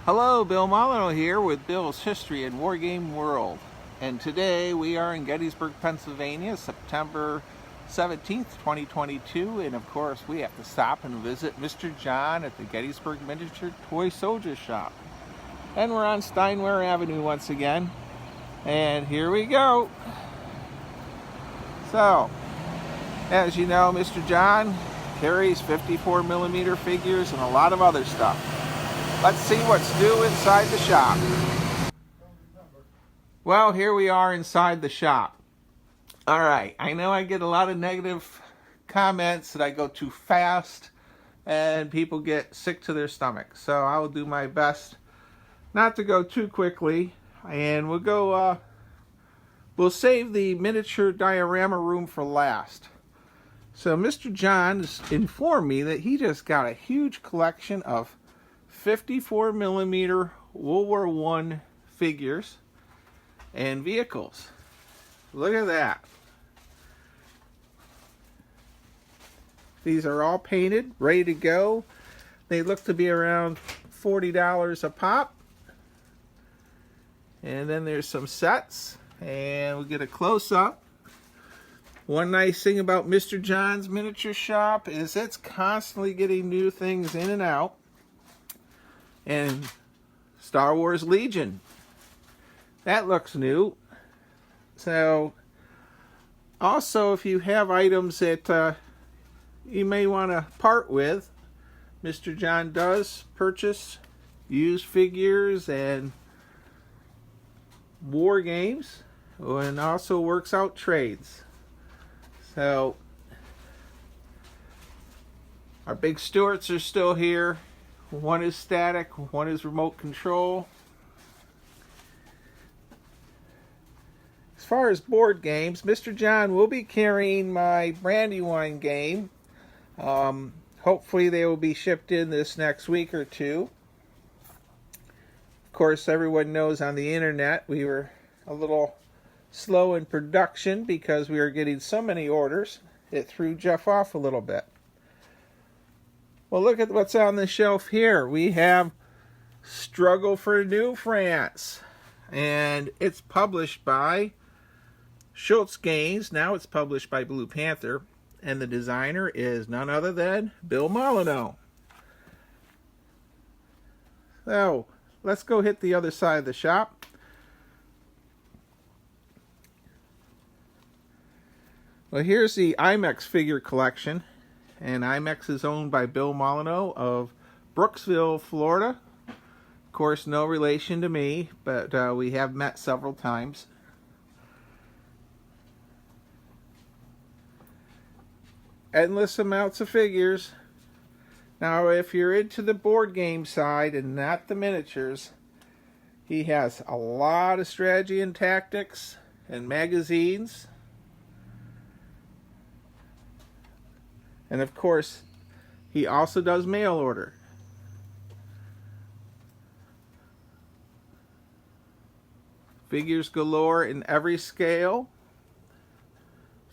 Hello, Bill Molyneux here with Bill's History and Wargame World. And today we are in Gettysburg, Pennsylvania, September 17th, 2022. And of course, we have to stop and visit Mr. John at the Gettysburg Miniature Toy Soldier Shop. And we're on Steinware Avenue once again. And here we go. So, as you know, Mr. John carries 54mm figures and a lot of other stuff. Let's see what's new inside the shop. Well, here we are inside the shop. All right, I know I get a lot of negative comments that I go too fast and people get sick to their stomach. So I will do my best not to go too quickly, and we'll save the miniature diorama room for last. So Mr. John has informed me that he just got a huge collection of 54mm World War I figures and vehicles. Look at that. These are all painted, ready to go. They look to be around $40 a pop. And then there's some sets, and we'll get a close-up. One nice thing about Mr. John's miniature shop is it's constantly getting new things in and out. And Star Wars Legion, that looks new. So also, if you have items that you may want to part with, Mr. John does purchase used figures and war games, and also works out trades. So our big Stuarts are still here. One is static, one is remote control. As far as board games, Mr. John will be carrying my Brandywine game. Hopefully they will be shipped in this next week or two. Of course, everyone knows on the internet we were a little slow in production because we were getting so many orders. It threw Jeff off a little bit. Well, look at what's on the shelf here. We have Struggle for New France, and it's published by Schultz Games. Now it's published by Blue Panther, and the designer is none other than Bill Molyneux. So, let's go hit the other side of the shop. Well, here's the IMAX figure collection. And IMAX is owned by Bill Molyneux of Brooksville, Florida. Of course, no relation to me, but we have met several times. Endless amounts of figures. Now, if you're into the board game side and not the miniatures, he has a lot of strategy and tactics and magazines. And of course, he also does mail order. Figures galore in every scale.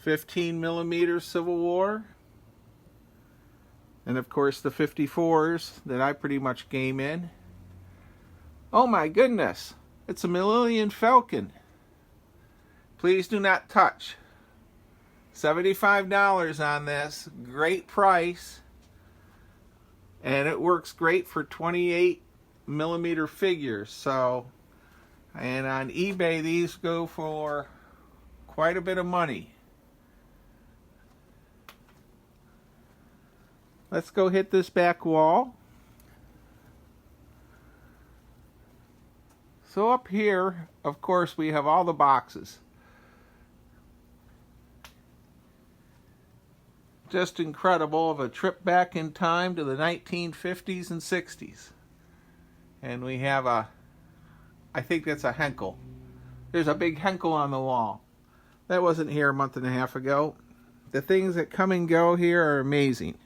15mm Civil War. And of course the 54s that I pretty much game in. Oh my goodness, it's a Millennium Falcon. Please do not touch. $75 on this, great price, and it works great for 28mm figures. So, and on eBay these go for quite a bit of money. Let's go hit this back wall. So up here, of course, we have all the boxes. Just incredible, of a trip back in time to the 1950s and 60s. And we have I think that's a Henkel. There's a big Henkel on the wall. That wasn't here a month and a half ago. The things that come and go here are amazing.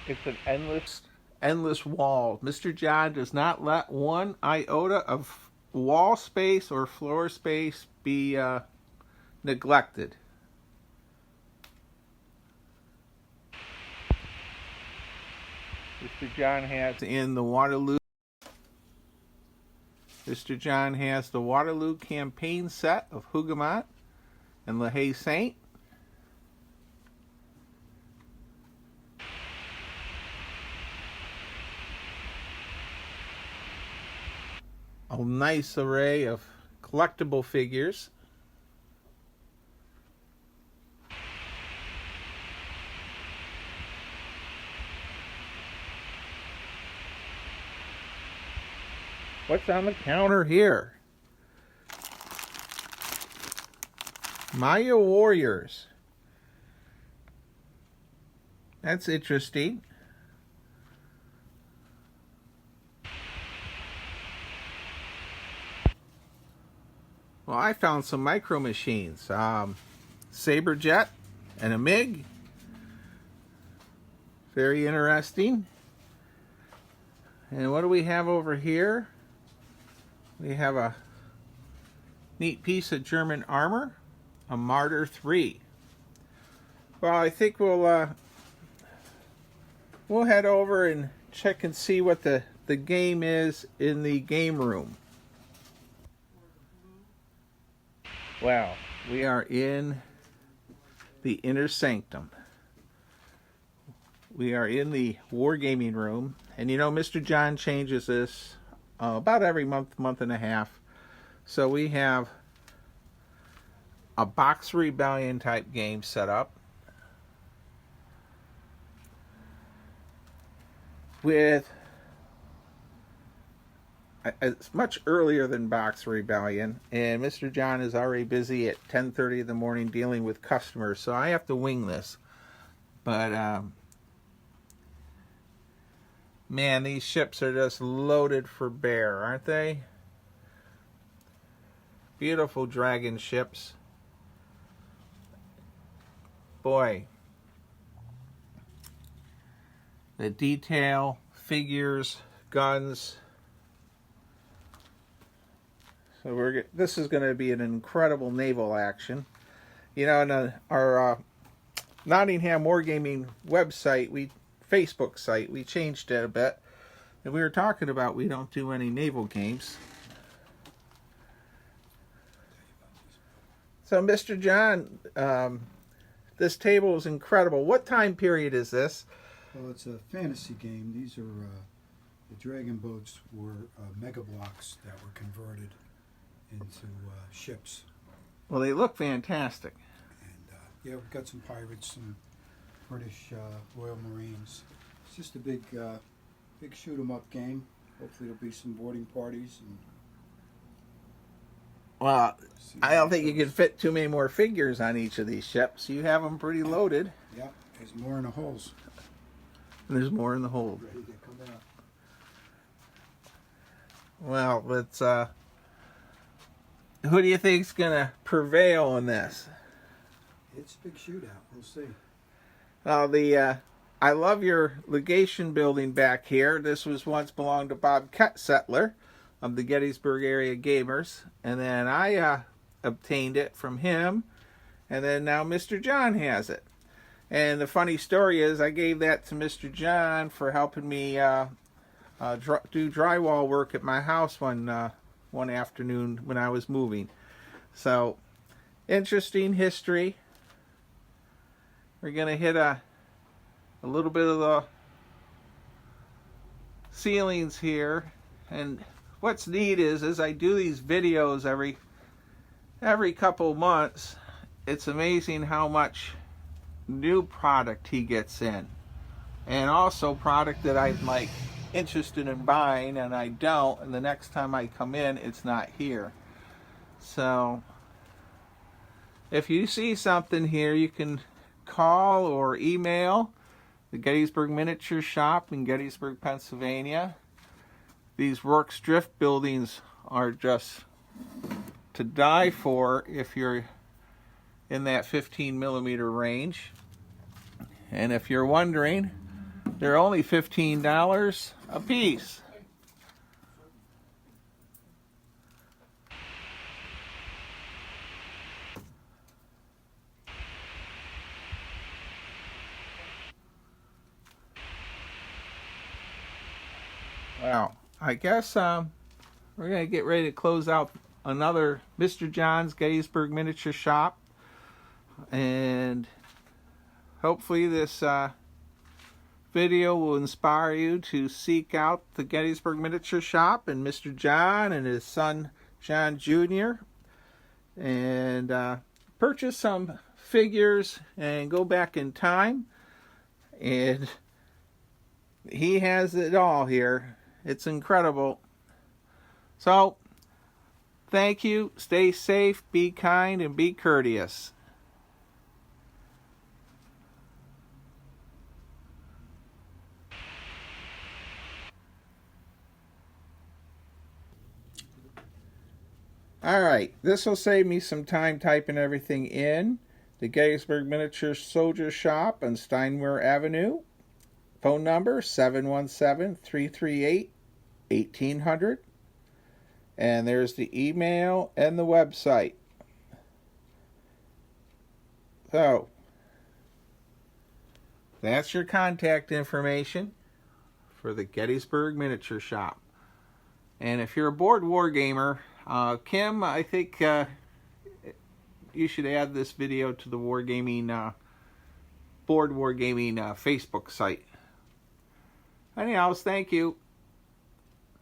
It's an endless wall. Mr. John does not let one iota of wall space or floor space be neglected. Mr. John has in the Waterloo. Mr. John has the Waterloo campaign set of Hougoumont and La Haye Saint. A nice array of collectible figures. What's on the counter here? Maya Warriors. That's interesting. Well, I found some micro machines. Saberjet and a MiG. Very interesting. And what do we have over here? We have a neat piece of German armor, a Martyr 3. Well, I think we'll head over and check and see what the game is in the game room. Wow, we are in the inner sanctum. We are in the wargaming room, and you know Mr. John changes this about every month and a half. So we have a Box Rebellion type game set up with it's much earlier than Box Rebellion, and Mr. John is already busy at 10:30 in the morning dealing with customers, so I have to wing this. But man, these ships are just loaded for bear, aren't they? Beautiful dragon ships. Boy, the detail, figures, guns. So this is going to be an incredible naval action. You know, on our Nottingham Wargaming website, Facebook site, we changed it a bit, and we were talking about we don't do any naval games. So, Mr. John, this table is incredible. What time period is this? Well, it's a fantasy game. These are the dragon boats were mega blocks that were converted into ships. Well, they look fantastic. And yeah, we've got some pirates, some British Royal Marines. It's just a big shoot 'em up game. Hopefully there'll be some boarding parties. And well, I don't think you can fit too many more figures on each of these ships. You have them pretty loaded. Yeah, there's more in the holes. And there's more in the hold. Ready to come out. Well, let's who do you think's gonna prevail in this? It's a big shootout. We'll see. Well, I love your legation building back here. This was once belonged to Bob Kettsettler of the Gettysburg area gamers, and then I obtained it from him, and then now Mr. John has it. And the funny story is I gave that to Mr. John for helping me do drywall work at my house one afternoon when I was moving. So, interesting history. We're going to hit a little bit of the ceilings here. And what's neat is as I do these videos every couple months, it's amazing how much new product he gets in. And also product that I'm like interested in buying and I don't, and the next time I come in it's not here. So if you see something here, you can call or email the Gettysburg Miniature Shop in Gettysburg, Pennsylvania. These Works Drift buildings are just to die for if you're in that 15mm range. And if you're wondering, they're only $15 a piece. Well, I guess we're going to get ready to close out another Mr. John's Gettysburg Miniature Shop. And hopefully this video will inspire you to seek out the Gettysburg Miniature Shop and Mr. John and his son John Jr. and purchase some figures and go back in time. And he has it all here. It's incredible. So, thank you. Stay safe, be kind, and be courteous. Alright, this will save me some time typing everything in. The Gettysburg Miniature Soldier Shop on Steinwehr Avenue. Phone number 717-338-1800. And there's the email and the website. So, that's your contact information for the Gettysburg Miniature Shop. And if you're a board war gamer, Kim, I think you should add this video to the board wargaming Facebook site. Anyhow, thank you.